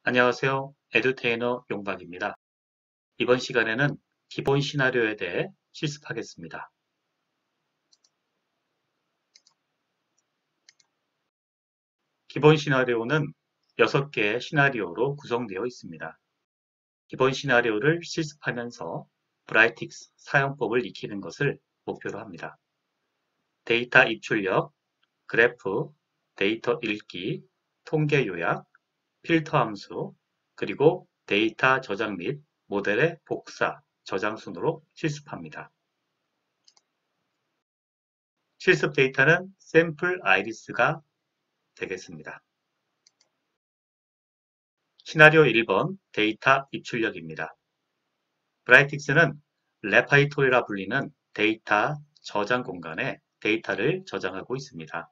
안녕하세요. 에듀테이너 용박입니다. 이번 시간에는 기본 시나리오에 대해 실습하겠습니다. 기본 시나리오는 6개의 시나리오로 구성되어 있습니다. 기본 시나리오를 실습하면서 브라이틱스 사용법을 익히는 것을 목표로 합니다. 데이터 입출력, 그래프, 데이터 읽기, 통계 요약, 필터 함수, 그리고 데이터 저장 및 모델의 복사, 저장 순으로 실습합니다. 실습 데이터는 샘플 아이리스가 되겠습니다. 시나리오 1번 데이터 입출력입니다. 브라이틱스는 레파지토리라 불리는 데이터 저장 공간에 데이터를 저장하고 있습니다.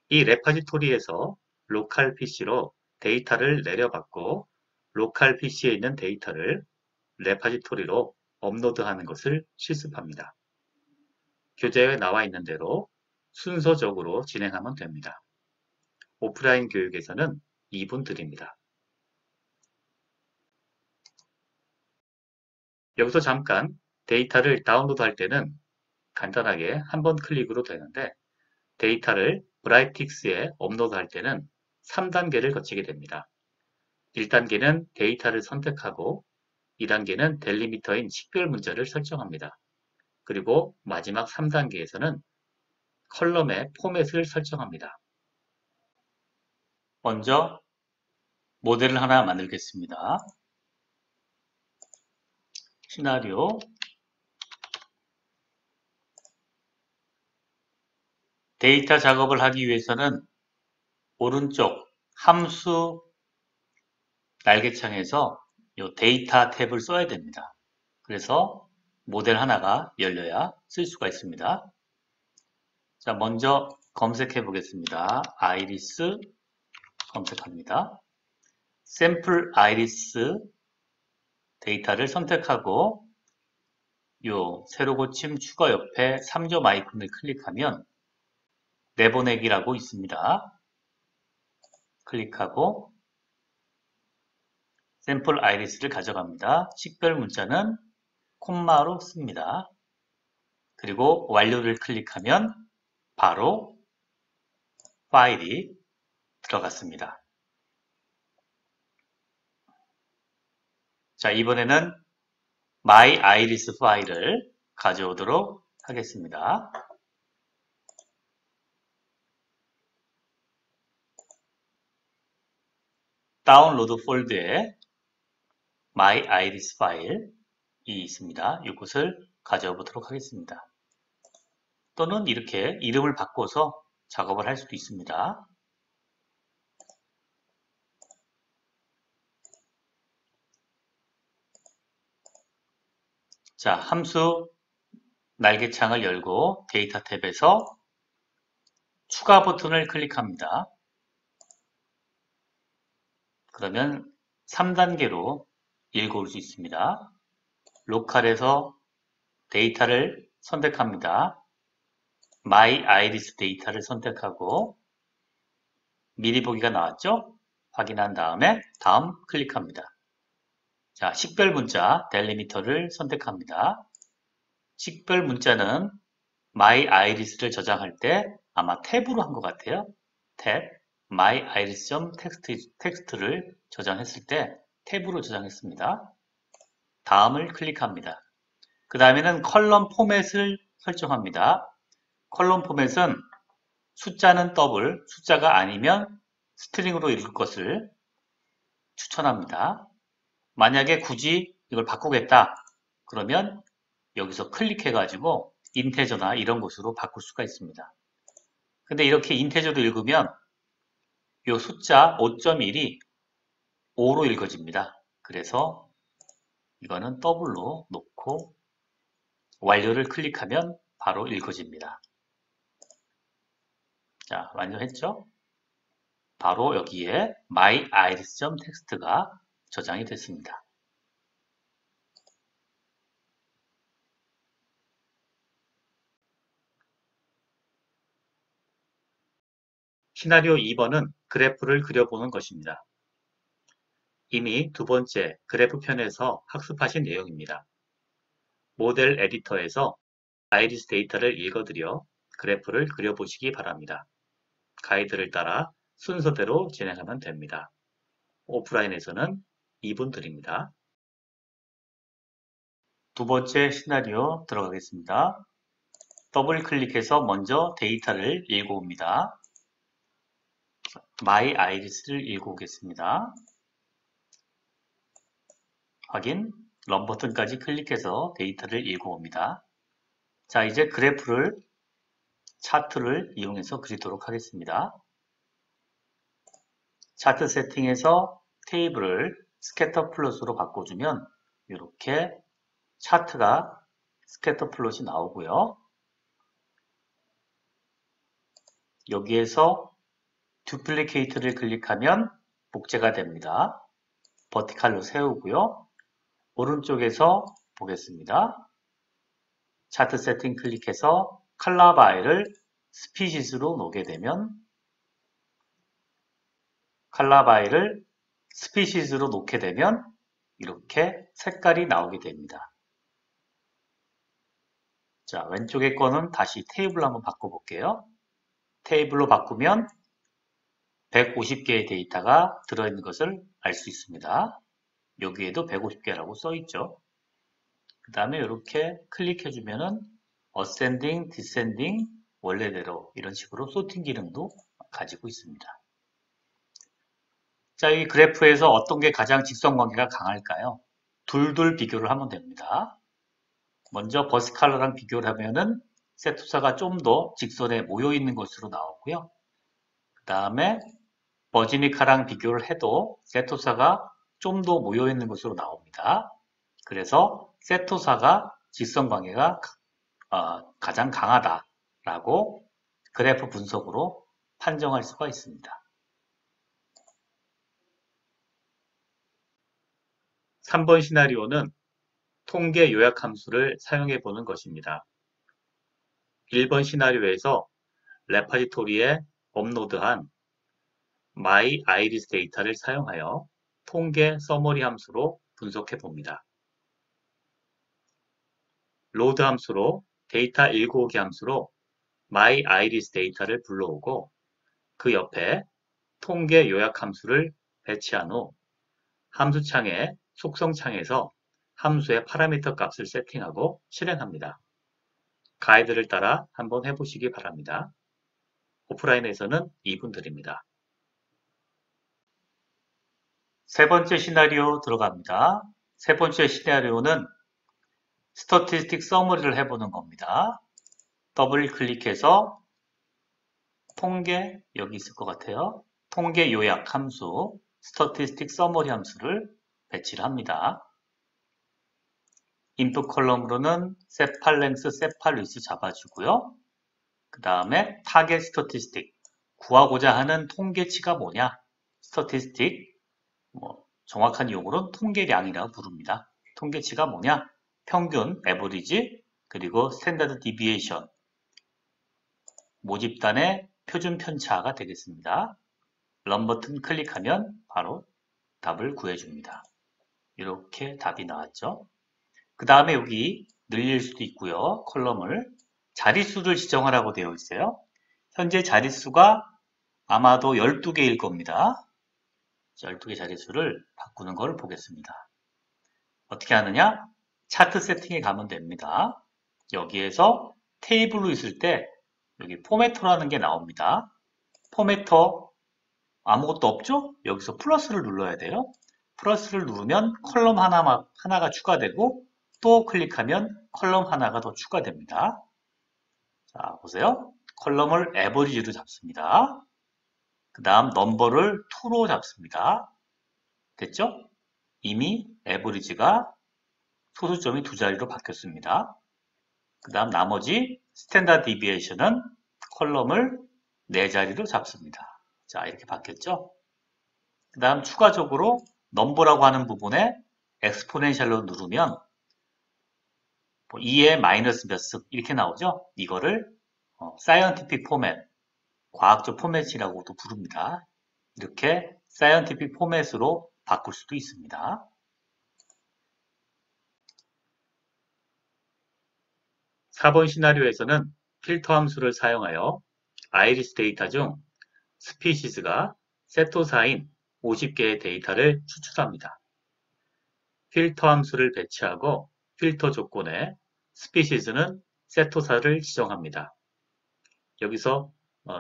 이 레파지토리에서 로컬 PC로 데이터를 내려받고 로컬 PC에 있는 데이터를 레파지토리로 업로드하는 것을 실습합니다. 교재에 나와 있는 대로 순서적으로 진행하면 됩니다. 오프라인 교육에서는 2분 드립니다. 여기서 잠깐 데이터를 다운로드할 때는 간단하게 한 번 클릭으로 되는데 데이터를 브라이틱스에 업로드할 때는 3단계를 거치게 됩니다. 1단계는 데이터를 선택하고 2단계는 델리미터인 식별 문자를 설정합니다. 그리고 마지막 3단계에서는 컬럼의 포맷을 설정합니다. 먼저 모델을 하나 만들겠습니다. 시나리오 데이터 작업을 하기 위해서는 오른쪽 함수 날개창에서 이 데이터 탭을 써야 됩니다. 그래서 모델 하나가 열려야 쓸 수가 있습니다. 자, 먼저 검색해 보겠습니다. 아이리스 검색합니다. 샘플 아이리스 데이터를 선택하고 요 세로 고침 추가 옆에 3점 아이콘을 클릭하면 내보내기라고 있습니다. 클릭하고 샘플 아이리스를 가져갑니다. 식별 문자는 콤마로 씁니다. 그리고 완료를 클릭하면 바로 파일이 들어갔습니다. 자, 이번에는 my iris 파일을 가져오도록 하겠습니다. 다운로드 폴더에 my iris 파일이 있습니다. 이곳을 가져와 보도록 하겠습니다. 또는 이렇게 이름을 바꿔서 작업을 할 수도 있습니다. 자, 함수 날개창을 열고 데이터 탭에서 추가 버튼을 클릭합니다. 그러면 3단계로 읽어올 수 있습니다. 로컬에서 데이터를 선택합니다. My Iris 데이터를 선택하고 미리 보기가 나왔죠? 확인한 다음에 다음 클릭합니다. 자, 식별 문자 델리미터를 선택합니다. 식별 문자는 My Iris를 저장할 때 아마 탭으로 한 것 같아요. 탭 My Iris.txt를 저장했을 때 탭으로 저장했습니다. 다음을 클릭합니다. 그 다음에는 컬럼 포맷을 설정합니다. 컬럼 포맷은 숫자는 더블, 숫자가 아니면 스트링으로 읽을 것을 추천합니다. 만약에 굳이 이걸 바꾸겠다 그러면 여기서 클릭해가지고 인테저나 이런 것으로 바꿀 수가 있습니다. 근데 이렇게 인테저로 읽으면 이 숫자 5.1이 5로 읽어집니다. 그래서 이거는 더블로 놓고 완료를 클릭하면 바로 읽어집니다. 자, 완료했죠? 바로 여기에 myiris.txt가 저장이 됐습니다. 시나리오 2번은 그래프를 그려보는 것입니다. 이미 두 번째 그래프 편에서 학습하신 내용입니다. 모델 에디터에서 아이리스 데이터를 읽어드려 그래프를 그려보시기 바랍니다. 가이드를 따라 순서대로 진행하면 됩니다. 오프라인에서는 2분 드립니다. 두 번째 시나리오 들어가겠습니다. 더블 클릭해서 먼저 데이터를 읽어옵니다. My Iris를 읽어오겠습니다. 확인, 런 버튼까지 클릭해서 데이터를 읽어옵니다. 자, 이제 그래프를, 차트를 이용해서 그리도록 하겠습니다. 차트 세팅에서 테이블을 스캐터 플롯으로 바꿔주면 이렇게 차트가 스캐터 플롯이 나오고요. 여기에서 듀플리케이트를 클릭하면 복제가 됩니다. 버티칼로 세우고요. 오른쪽에서 보겠습니다. 차트 세팅 클릭해서 컬러 바이를 스피시스로 놓게 되면 컬러 바이를 스피시스로 놓게 되면 이렇게 색깔이 나오게 됩니다. 자, 왼쪽에 거는 다시 테이블로 한번 바꿔볼게요. 테이블로 바꾸면 150개의 데이터가 들어있는 것을 알 수 있습니다. 여기에도 150개라고 써있죠. 그 다음에 이렇게 클릭해주면은 Ascending, Descending, 원래대로 이런 식으로 소팅 기능도 가지고 있습니다. 자, 이 그래프에서 어떤 게 가장 직선관계가 강할까요? 둘 비교를 하면 됩니다. 먼저 버스칼러랑 비교를 하면은 세투사가 좀 더 직선에 모여 있는 것으로 나오고요. 그 다음에 버지니카랑 비교를 해도 세토사가 좀 더 모여 있는 것으로 나옵니다. 그래서 세토사가 직선 관계가 가장 강하다라고 그래프 분석으로 판정할 수가 있습니다. 3번 시나리오는 통계 요약 함수를 사용해 보는 것입니다. 1번 시나리오에서 레파지토리에 업로드한 My Iris 데이터를 사용하여 통계 서머리 함수로 분석해 봅니다. 로드 함수로 데이터 읽어오기 함수로 My Iris 데이터를 불러오고 그 옆에 통계 요약 함수를 배치한 후 함수창의 속성창에서 함수의 파라미터 값을 세팅하고 실행합니다. 가이드를 따라 한번 해보시기 바랍니다. 오프라인에서는 2분 드립니다. 세 번째 시나리오 들어갑니다. 세 번째 시나리오는 스태티스틱 서머리를 해보는 겁니다. 더블 클릭해서 통계, 여기 있을 것 같아요. 통계 요약 함수, 스태티스틱 서머리 함수를 배치를 합니다. 인풋 컬럼으로는 세팔랭스, 세팔위스 잡아주고요. 그 다음에 타겟 스태티스틱, 구하고자 하는 통계치가 뭐냐? 스태티스틱, 정확한 용어로는 통계량이라고 부릅니다. 통계치가 뭐냐? 평균, 에버리지, 그리고 스탠다드 디비에이션, 모집단의 표준 편차가 되겠습니다. 런 버튼 클릭하면 바로 답을 구해줍니다. 이렇게 답이 나왔죠. 그 다음에 여기 늘릴 수도 있고요. 컬럼을 자릿수를 지정하라고 되어 있어요. 현재 자릿수가 아마도 12개일 겁니다. 12개 자릿수를 바꾸는 걸 보겠습니다. 어떻게 하느냐? 차트 세팅에 가면 됩니다. 여기에서 테이블로 있을 때 여기 포매터라는 게 나옵니다. 포매터 아무것도 없죠? 여기서 플러스를 눌러야 돼요. 플러스를 누르면 컬럼 하나가 추가되고 또 클릭하면 컬럼 하나가 더 추가됩니다. 자, 보세요. 컬럼을 에버리지로 잡습니다. 그 다음 넘버를 2로 잡습니다. 됐죠? 이미 에버리지가 소수점이 두 자리로 바뀌었습니다. 그 다음 나머지 스탠다드 디비에이션은 컬럼을 4자리로 잡습니다. 자, 이렇게 바뀌었죠? 그 다음 추가적으로 넘버라고 하는 부분에 엑스포넨셜로 누르면 2의 마이너스 몇 습 이렇게 나오죠? 이거를 사이언티픽 포맷, 과학적 포맷이라고도 부릅니다. 이렇게 사이언티픽 포맷으로 바꿀 수도 있습니다. (4번) 시나리오에서는 필터 함수를 사용하여 아이리스 데이터 중 스피시스가 세토사인 50개의 데이터를 추출합니다. 필터 함수를 배치하고 필터 조건에 스피시스는 세토사를 지정합니다. 여기서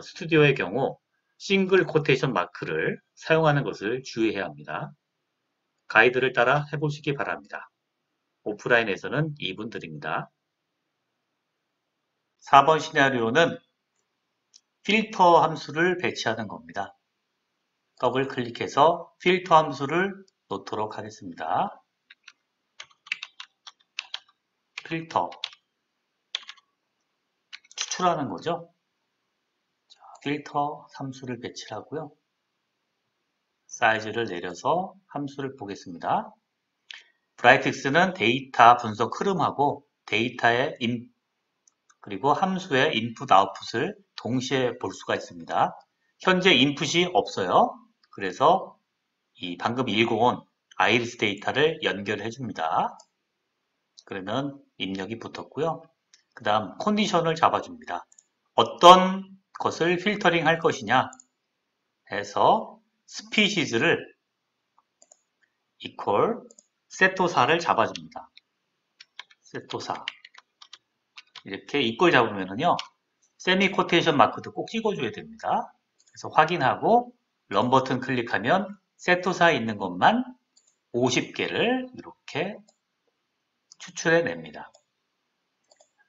스튜디오의 경우 싱글 코테이션 마크를 사용하는 것을 주의해야 합니다. 가이드를 따라 해보시기 바랍니다. 오프라인에서는 2분 드립니다. 4번 시나리오는 필터 함수를 배치하는 겁니다. 더블 클릭해서 필터 함수를 놓도록 하겠습니다. 필터 추출하는 거죠. 자, 필터 함수를 배치하고요. 사이즈를 내려서 함수를 보겠습니다. 브라이틱스는 데이터 분석 흐름하고 데이터의 그리고 함수의 인풋 아웃풋을 동시에 볼 수가 있습니다. 현재 인풋이 없어요. 그래서 이 방금 읽어온 아이리스 데이터를 연결해 줍니다. 그러면 입력이 붙었고요. 그 다음 컨디션을 잡아줍니다. 어떤 것을 필터링 할 것이냐 해서 스피시즈를 equal 세토사를 잡아줍니다. 세토사 이렇게 equal 잡으면은요 세미 코테이션 마크도 꼭 찍어줘야 됩니다. 그래서 확인하고 런 버튼 클릭하면 세토사에 있는 것만 50개를 이렇게 추출해 냅니다.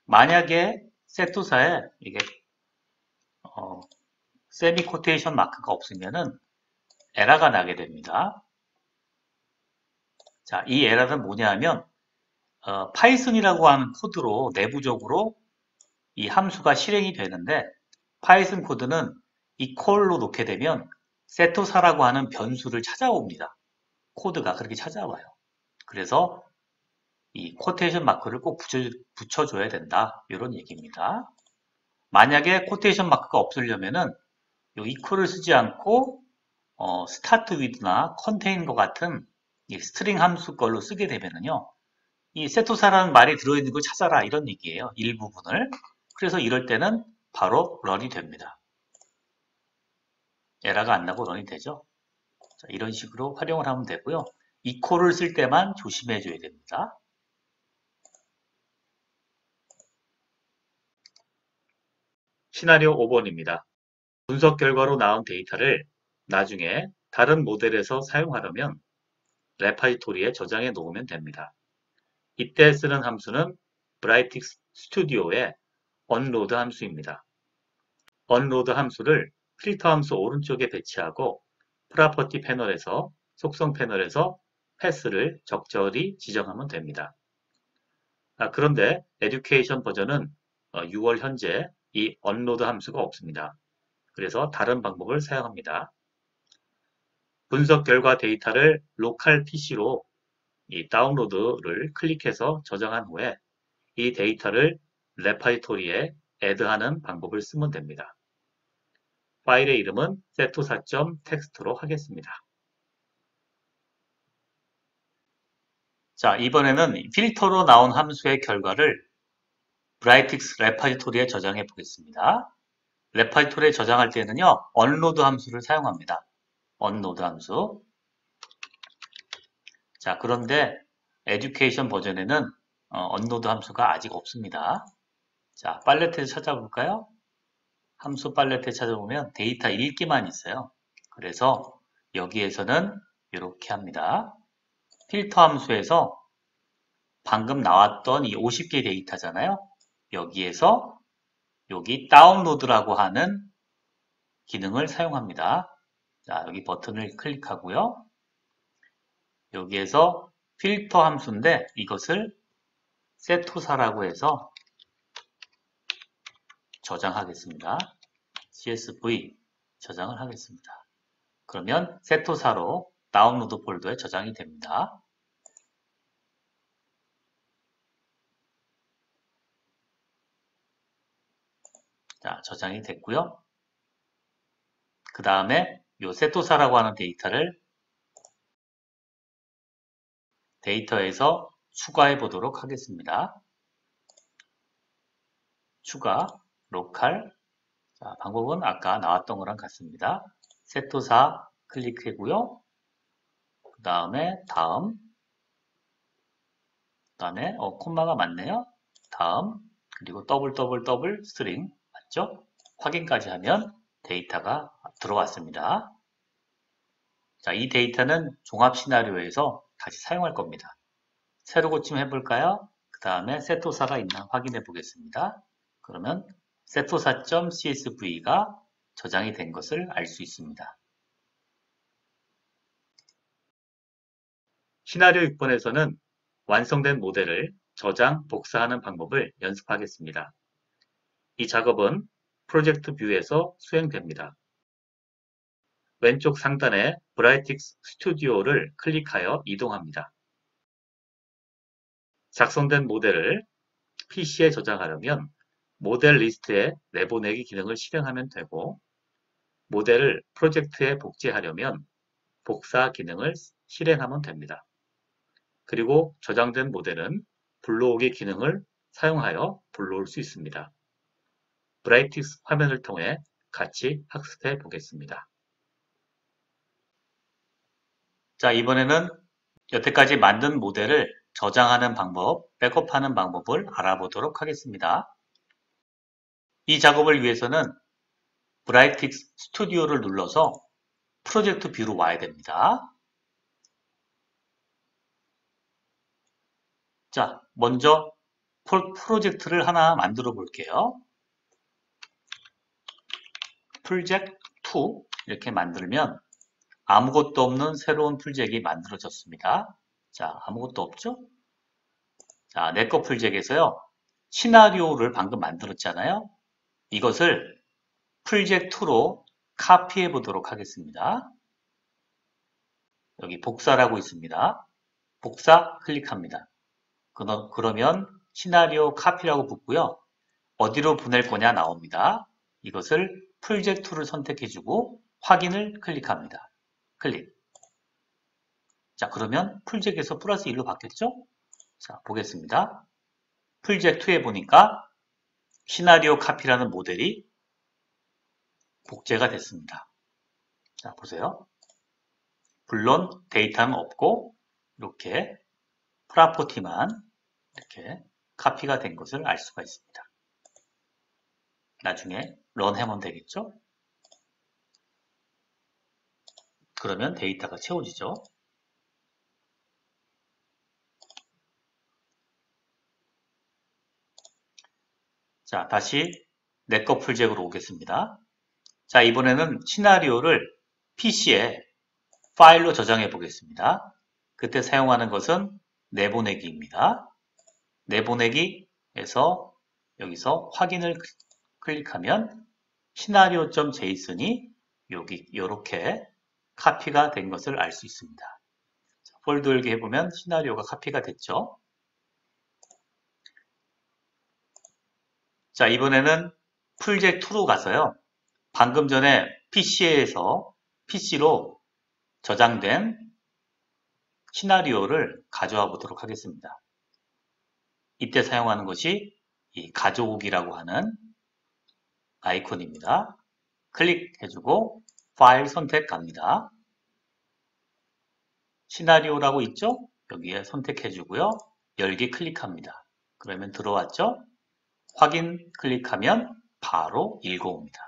만약에 세토사에 이게 세미 코테이션 마크가 없으면은 에러가 나게 됩니다. 자, 이 에러는 뭐냐 하면 파이썬이라고 하는 코드로 내부적으로 이 함수가 실행이 되는데 파이썬 코드는 equal로 놓게 되면 세토사라고 하는 변수를 찾아옵니다. 코드가 그렇게 찾아와요. 그래서 이 코테이션 마크를 꼭 붙여줘야 된다. 이런 얘기입니다. 만약에 코테이션 마크가 없으려면은 이 equal을 쓰지 않고 start with나 contain과 같은 이 스트링 함수 걸로 쓰게 되면은요. 이 세토사라는 말이 들어있는 걸 찾아라 이런 얘기예요. 일부분을. 그래서 이럴 때는 바로 런이 됩니다. 에러가 안 나고 런이 되죠. 자, 이런 식으로 활용을 하면 되고요. equal을 쓸 때만 조심해 줘야 됩니다. 시나리오 5번입니다. 분석 결과로 나온 데이터를 나중에 다른 모델에서 사용하려면 레파지토리에 저장해 놓으면 됩니다. 이때 쓰는 함수는 브라이틱스 스튜디오의 onload 함수입니다. onload 함수를 필터 함수 오른쪽에 배치하고 프로퍼티 패널에서 속성 패널에서 패스를 적절히 지정하면 됩니다. 그런데 에듀케이션 버전은 6월 현재 이 onload 함수가 없습니다. 그래서 다른 방법을 사용합니다. 분석 결과 데이터를 로컬 PC로 이 다운로드를 클릭해서 저장한 후에 이 데이터를 레파지토리에 애드하는 방법을 쓰면 됩니다. 파일의 이름은 세토사.txt로 하겠습니다. 자, 이번에는 필터로 나온 함수의 결과를 브라이틱스 레파지토리에 저장해 보겠습니다. 레파지토리에 저장할 때는요, onload 함수를 사용합니다. onload 함수. 자, 그런데 에듀케이션 버전에는 onload 함수가 아직 없습니다. 자, 팔레트에서 찾아볼까요? 함수 팔레트에 찾아보면 데이터 읽기만 있어요. 그래서 여기에서는 이렇게 합니다. 필터 함수에서 방금 나왔던 이 50개 데이터잖아요. 여기에서 여기 다운로드라고 하는 기능을 사용합니다. 자, 여기 버튼을 클릭하고요. 여기에서 필터 함수인데 이것을 세토사라고 해서 저장하겠습니다. CSV 저장을 하겠습니다. 그러면 세토사로 다운로드 폴더에 저장이 됩니다. 자, 저장이 됐고요. 그 다음에 이 세토사라고 하는 데이터를 데이터에서 추가해 보도록 하겠습니다. 추가, 로컬. 자, 방법은 아까 나왔던 거랑 같습니다. 세토사 클릭하고요. 그 다음에 다음, 콤마가 맞네요. 다음, 그리고 더블 스트링 맞죠? 확인까지 하면 데이터가 들어왔습니다. 자, 이 데이터는 종합 시나리오에서 다시 사용할 겁니다. 새로 고침 해볼까요? 그 다음에 세토사가 있나 확인해 보겠습니다. 그러면 세토사.csv가 저장이 된 것을 알 수 있습니다. 시나리오 6번에서는 완성된 모델을 저장, 복사하는 방법을 연습하겠습니다. 이 작업은 프로젝트 뷰에서 수행됩니다. 왼쪽 상단에 브라이틱스 스튜디오를 클릭하여 이동합니다. 작성된 모델을 PC에 저장하려면 모델 리스트에 내보내기 기능을 실행하면 되고, 모델을 프로젝트에 복제하려면 복사 기능을 실행하면 됩니다. 그리고 저장된 모델은 불러오기 기능을 사용하여 불러올 수 있습니다. 브라이틱스 화면을 통해 같이 학습해 보겠습니다. 자, 이번에는 여태까지 만든 모델을 저장하는 방법, 백업하는 방법을 알아보도록 하겠습니다. 이 작업을 위해서는 브라이틱스 스튜디오를 눌러서 프로젝트 뷰로 와야 됩니다. 자, 먼저 프로젝트를 하나 만들어 볼게요. 프로젝트 2 이렇게 만들면 아무것도 없는 새로운 프로젝트가 만들어졌습니다. 자, 아무것도 없죠? 자, 내꺼 프로젝트에서요. 시나리오를 방금 만들었잖아요. 이것을 프로젝트 2로 카피해 보도록 하겠습니다. 여기 복사라고 있습니다. 복사 클릭합니다. 그러면 시나리오 카피라고 붙고요. 어디로 보낼 거냐 나옵니다. 이것을 프로젝트 2를 선택해주고 확인을 클릭합니다. 클릭. 자, 그러면 프로젝트에서 플러스 1로 바뀌었죠? 자, 보겠습니다. 프로젝트 2에 보니까 시나리오 카피라는 모델이 복제가 됐습니다. 자, 보세요. 물론 데이터는 없고 이렇게 프로퍼티만 이렇게 카피가 된 것을 알 수가 있습니다. 나중에 런 하면 되겠죠? 그러면 데이터가 채워지죠. 자, 다시 내꺼 프로젝트로 오겠습니다. 자, 이번에는 시나리오를 PC에 파일로 저장해 보겠습니다. 그때 사용하는 것은 내보내기입니다. 내보내기에서 여기서 확인을 클릭하면 시나리오.json이 여기 이렇게 카피가 된 것을 알 수 있습니다. 폴더 열기 해보면 시나리오가 카피가 됐죠. 자, 이번에는 프로젝트 2로 가서요. 방금 전에 PC로 저장된 시나리오를 가져와 보도록 하겠습니다. 이때 사용하는 것이 이 가져오기라고 하는 아이콘입니다. 클릭해주고 파일 선택 갑니다. 시나리오라고 있죠? 여기에 선택해주고요. 열기 클릭합니다. 그러면 들어왔죠? 확인 클릭하면 바로 읽어옵니다.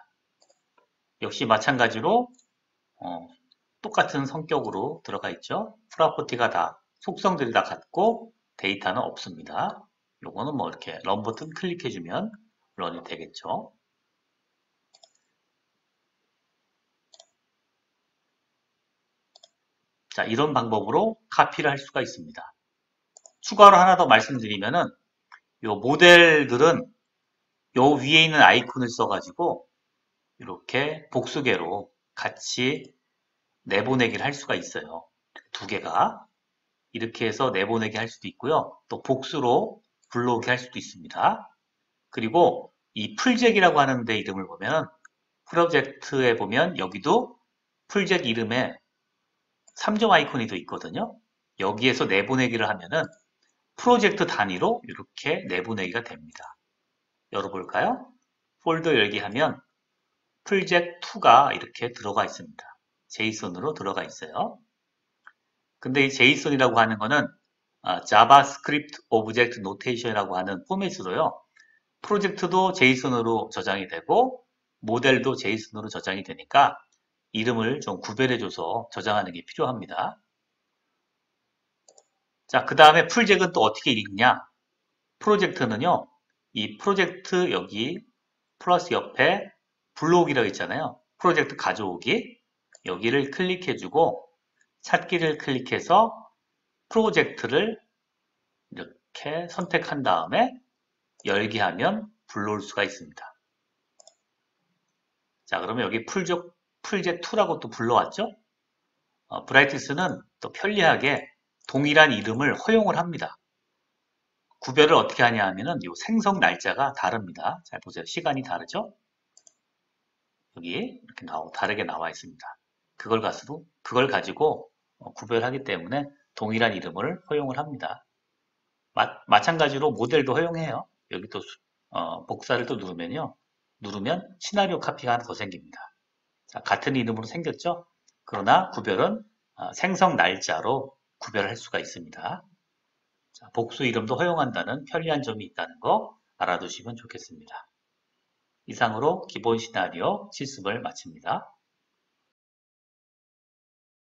역시 마찬가지로 똑같은 성격으로 들어가 있죠. 프로퍼티가 다 속성들이 다 같고 데이터는 없습니다. 요거는 뭐 이렇게 런 버튼 클릭해주면 런이 되겠죠. 자, 이런 방법으로 카피를 할 수가 있습니다. 추가로 하나 더 말씀드리면은 요 모델들은 요 위에 있는 아이콘을 써가지고 이렇게 복수계로 같이 내보내기를 할 수가 있어요. 두 개가 이렇게 해서 내보내기 할 수도 있고요. 또 복수로 불러오게 할 수도 있습니다. 그리고 이 풀잭이라고 하는 데 이름을 보면 프로젝트에 보면 여기도 풀잭 이름에 3점 아이콘이 또 있거든요. 여기에서 내보내기를 하면은 프로젝트 단위로 이렇게 내보내기가 됩니다. 열어볼까요? 폴더 열기 하면 프로젝트2가 이렇게 들어가 있습니다. 제이슨으로 들어가 있어요. 근데 이 제이슨이라고 하는 거는 자바스크립트 오브젝트 노테이션이라고 하는 포맷으로요. 프로젝트도 제이슨으로 저장이 되고 모델도 제이슨으로 저장이 되니까 이름을 좀 구별해줘서 저장하는 게 필요합니다. 자, 그 다음에 프로젝트는 또 어떻게 읽냐? 프로젝트는요, 이 프로젝트 여기 플러스 옆에 불러오기라고 있잖아요. 프로젝트 가져오기. 여기를 클릭해주고 찾기를 클릭해서 프로젝트를 이렇게 선택한 다음에 열기 하면 불러올 수가 있습니다. 자, 그러면 여기 풀제2라고 또 불러왔죠? 브라이티스는 또 편리하게 동일한 이름을 허용을 합니다. 구별을 어떻게 하냐 하면은 이 생성 날짜가 다릅니다. 잘 보세요. 시간이 다르죠? 여기 이렇게 다르게 나와 있습니다. 그걸 가지고 구별하기 때문에 동일한 이름을 허용을 합니다. 마찬가지로 모델도 허용해요. 여기 또 복사를 또 누르면 시나리오 카피가 하나 더 생깁니다. 자, 같은 이름으로 생겼죠? 그러나 구별은 생성 날짜로 구별할 수가 있습니다. 자, 복수 이름도 허용한다는 편리한 점이 있다는 거 알아두시면 좋겠습니다. 이상으로 기본 시나리오 실습을 마칩니다.